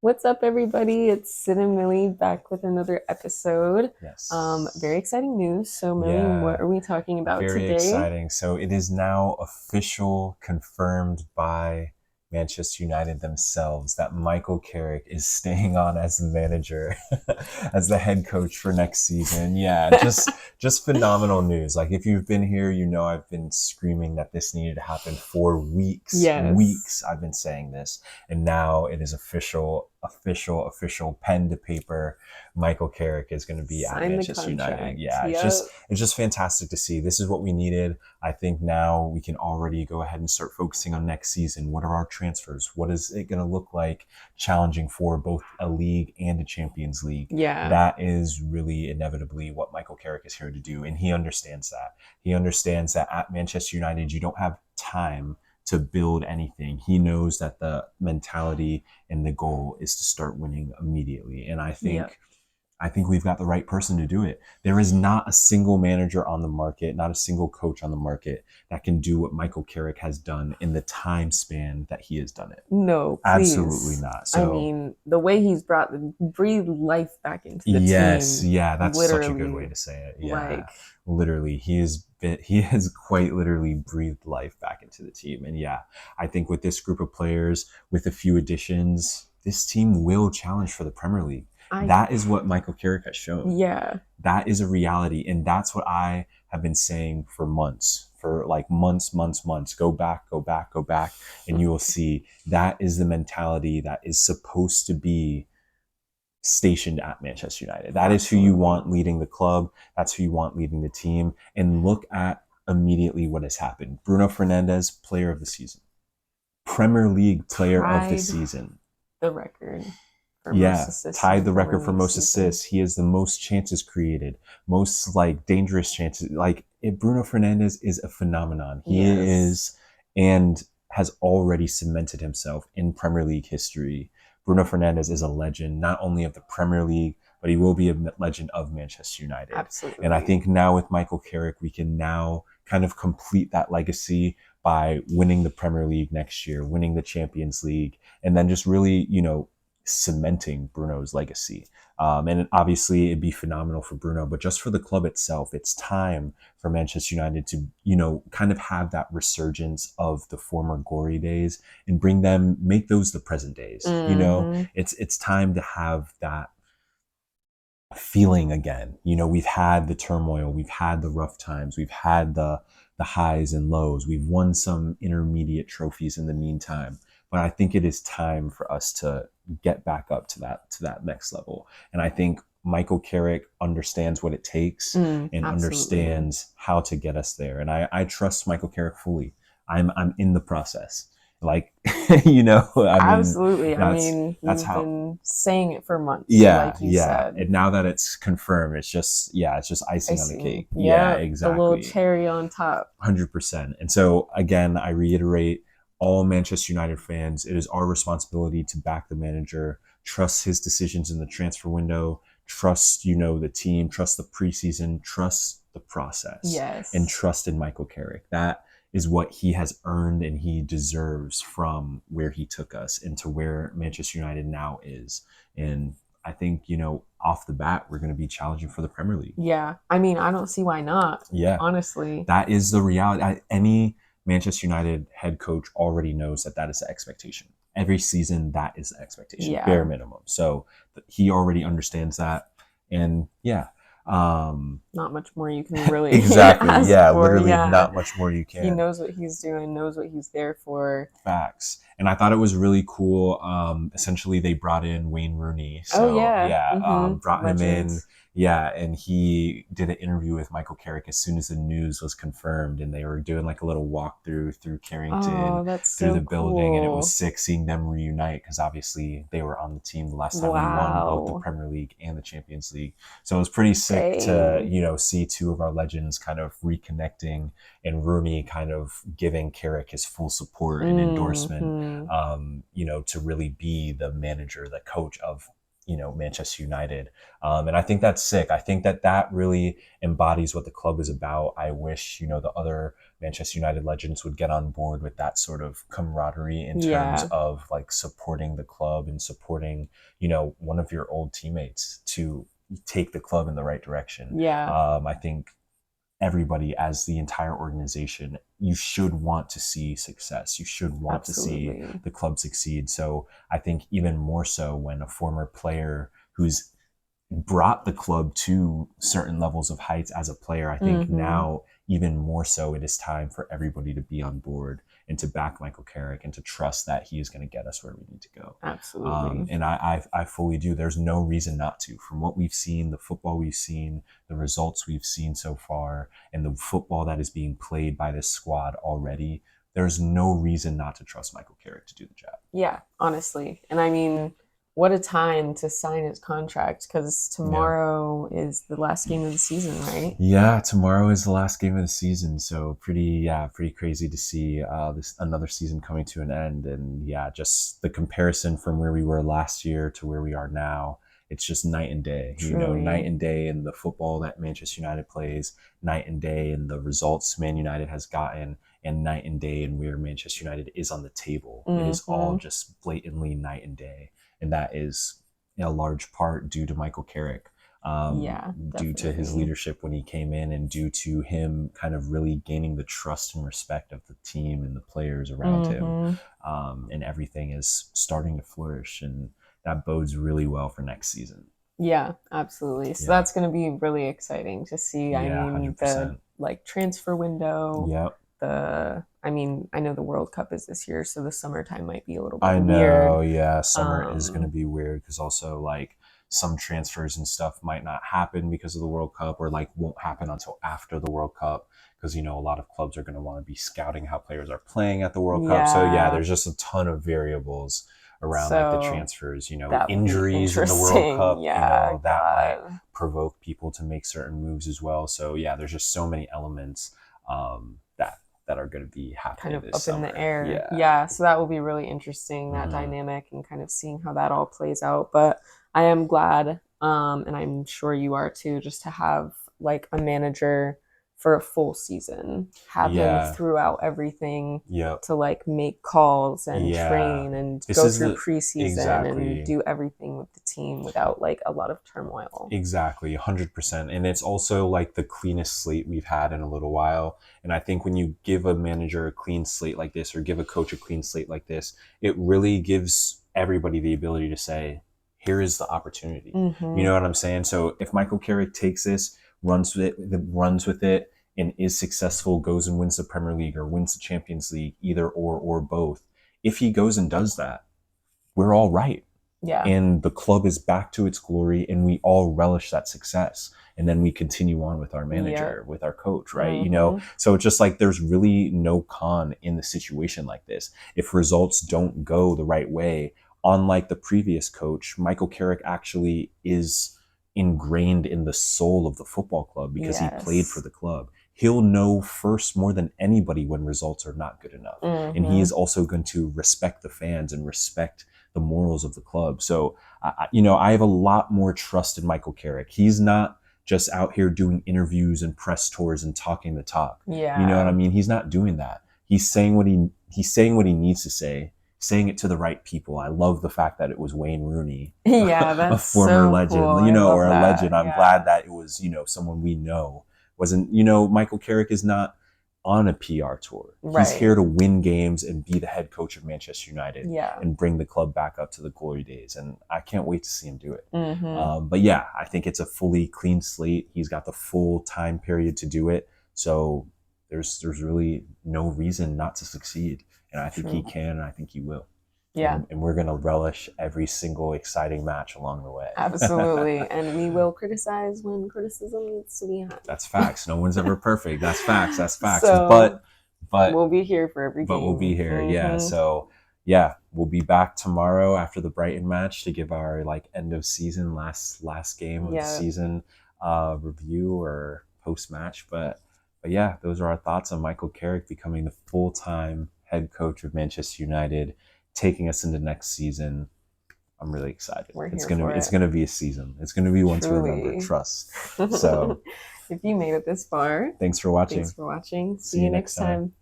What's up, everybody? It's Sid and Millie back with another episode. Yes. Very exciting news. So, Millie, what Yeah, are we talking about very today? exciting. So it is now official, confirmed by Manchester United themselves that Michael Carrick is staying on as the manager, as the head coach for next season. Yeah, just phenomenal news. Like if you've been here, you know I've been screaming that this needed to happen for weeks. Yes. Weeks I've been saying this, and now it is official, pen to paper. Michael Carrick is going to be at Sign the Manchester United. contract. Yeah, it's Yep. just it's just fantastic to see. This is what we needed. I think now we can already go ahead and start focusing on next season. What are our transfers? What is it going to look like challenging for both a league and a Champions League? Yeah. That is really inevitably what Michael Carrick is here to do. And he understands that. He understands that at Manchester United, you don't have time to build anything. He knows that the mentality and the goal is to start winning immediately. And Yep. I think we've got the right person to do it. There is not a single manager on the market, not a single coach on the market that can do what Michael Carrick has done in the time span that he has done it. No, Absolutely please. not. I So, mean, the way he's breathed life back into the yes, team, yeah, that's such a good way literally, to say it. Yeah, like, literally, he has quite literally breathed life back into the team. And yeah, I think with this group of players, with a few additions, this team will challenge for the Premier League. I, That is what Michael Carrick has shown. yeah, That is a reality. And that's what I have been saying for months, for like months. Go back. And you will see that is the mentality that is supposed to be stationed at Manchester United. That is who you want leading the club. That's who you want leading the team. And look at immediately what has happened. Bruno Fernandes, player of the season. Premier League player of the tied season. the record for most Yeah, assists in tied the the record Premier for League most season. assists. He has the most chances created, most like dangerous chances. Like Bruno Fernandes is a phenomenon. He Yes. is and has already cemented himself in Premier League history. Bruno Fernandes is a legend, not only of the Premier League, but he will be a legend of Manchester United. Absolutely. And I think now with Michael Carrick, we can now kind of complete that legacy by winning the Premier League next year, winning the Champions League, and then just really, cementing Bruno's legacy. And obviously, it'd be phenomenal for Bruno, but just for the club itself, it's time for Manchester United to, kind of have that resurgence of the former glory days and make those the present days. Mm-hmm. It's time to have that feeling again. We've had the turmoil, we've had the rough times, we've had the highs and lows. We've won some intermediate trophies in the meantime, but I think it is time for us to get back up to that next level. And I think Michael Carrick understands what it takes and Absolutely. understands how to get us there. And I trust Michael Carrick fully. I'm in the process. Like, I mean, Absolutely. I that's mean, that's you've how. been saying it for months, Yeah, like you yeah. said. And now that it's confirmed, it's just icing on the Icing. cake. Yeah, Yep. The little exactly. cherry on top. 100%. And so, again, I reiterate all Manchester United fans, it is our responsibility to back the manager, trust his decisions in the transfer window, trust, the team, trust the preseason, trust the process, and Yes. trust in Michael Carrick. That is what he has earned and he deserves from where he took us into where Manchester United now is. And I think, off the bat, we're going to be challenging for the Premier League. Yeah. I mean, I don't see why not, Yeah. honestly. That is the reality. Any Manchester United head coach already knows that is the expectation. Every season, that is the expectation, Yeah. bare minimum. So he already understands that. And yeah. Not much more you can really Exactly. ask Yeah. for. Literally Yeah. not much more you He can. knows what he's doing, knows what he's there for. Facts. And I thought it was really cool. Essentially, they brought in Wayne Rooney. So, yeah, brought him in. Yeah, and he did an interview with Michael Carrick as soon as the news was confirmed, and they were doing like a little walkthrough through Carrington, Oh, that's through so the building, and it cool. was sick seeing them reunite because obviously they were on the team the last time we won both the Wow. Premier League and the Champions League. So it was pretty sick to, Dang. see two of our legends kind of reconnecting and Rooney kind of giving Carrick his full support and endorsement, Mm-hmm. to really be the manager, the coach of Manchester United. And I think that's sick. I think that really embodies what the club is about. I wish, the other Manchester United legends would get on board with that sort of camaraderie in terms Yeah. of like supporting the club and supporting, one of your old teammates to take the club in the right direction. Yeah. I think everybody, as the entire organization, you should want to see success. You should want to see Absolutely. the club succeed. So I think even more so when a former player who's brought the club to certain levels of heights as a player, I think now even more so it is time for everybody to be on board and to back Michael Carrick and to trust that he is going to get us where we need to go. Absolutely. And I fully do. There's no reason not to. From what we've seen, the football we've seen, the results we've seen so far, and the football that is being played by this squad already, there's no reason not to trust Michael Carrick to do the job. Yeah, honestly. And I mean, what a time to sign his contract, because tomorrow is the last game of the season, right? Yeah, tomorrow is the last game of the season, so pretty crazy to see this another season coming to an end. And yeah, just the comparison from where we were last year to where we are now, it's just night and day. Truly. Night and day in the football that Manchester United plays, night and day in the results Man United has gotten, and night and day in where Manchester United is on the table. It is all just blatantly night and day, and that is in a large part due to Michael Carrick. Due to his leadership when he came in, and due to him kind of really gaining the trust and respect of the team and the players around him. And everything is starting to flourish, and that bodes really well for next season. Yeah, absolutely. So that's going to be really exciting to see. Yeah, I mean, 100%. the transfer window. Yep. I know the World Cup is this year, so the summertime might be a little bit I know, weird. yeah, summer is going to be weird because also like some transfers and stuff might not happen because of the World Cup, or like won't happen until after the World Cup, because a lot of clubs are going to want to be scouting how players are playing at the World Cup. So yeah, there's just a ton of variables around like the transfers, injuries in the World Cup, that might provoke people to make certain moves as well. So yeah, there's just so many elements that are going to be happening kind of this up summer. In the air. Yeah, so that will be really interesting, that dynamic, and kind of seeing how that all plays out. But I am glad, and I'm sure you are too, just to have like a manager for a full season, have him throughout everything, to like make calls and train and go through preseason and do everything with the team without like a lot of turmoil. Exactly, 100%. And it's also like the cleanest slate we've had in a little while. And I think when you give a manager a clean slate like this, or give a coach a clean slate like this, it really gives everybody the ability to say, here is the opportunity. You know what I'm saying? So if Michael Carrick takes this, runs with it, and is successful, goes and wins the Premier League or wins the Champions League, either or both, if he goes and does that, we're all right. Yeah. And the club is back to its glory, and we all relish that success. And then we continue on with our manager, with our coach, right? So it's just like there's really no con in the situation like this. If results don't go the right way, unlike the previous coach, Michael Carrick actually is ingrained in the soul of the football club because he played for the club. He'll know first more than anybody when results are not good enough. And he is also going to respect the fans and respect the morals of the club. So, I have a lot more trust in Michael Carrick. He's not just out here doing interviews and press tours and talking the talk. Yeah. You know what I mean? He's not doing that. He's saying what he needs to say, saying it to the right people. I love the fact that it was Wayne Rooney, that's a former legend, cool. or a legend. I'm glad that it was, someone we know. Wasn't, Michael Carrick is not on a PR tour. He's here to win games and be the head coach of Manchester United and bring the club back up to the glory days. And I can't wait to see him do it. But yeah, I think it's a fully clean slate. He's got the full time period to do it. So there's really no reason not to succeed. And I think he can, and I think he will. Yeah. And we're going to relish every single exciting match along the way. Absolutely. And we will criticize when criticism needs to be had. That's facts. No one's ever perfect. That's facts. So, but we'll be here for every game. But we'll be here. Yeah. So yeah, we'll be back tomorrow after the Brighton match to give our like end of season, last game of the season review or post match. But yeah, those are our thoughts on Michael Carrick becoming the full-time head coach of Manchester United, taking us into next season. I'm really excited. We're It's here gonna for be, it's it. gonna be a season. It's gonna be one to remember. Truly. Trust. So If you made it this far, thanks for thanks watching. for watching. See See you you next next time. time.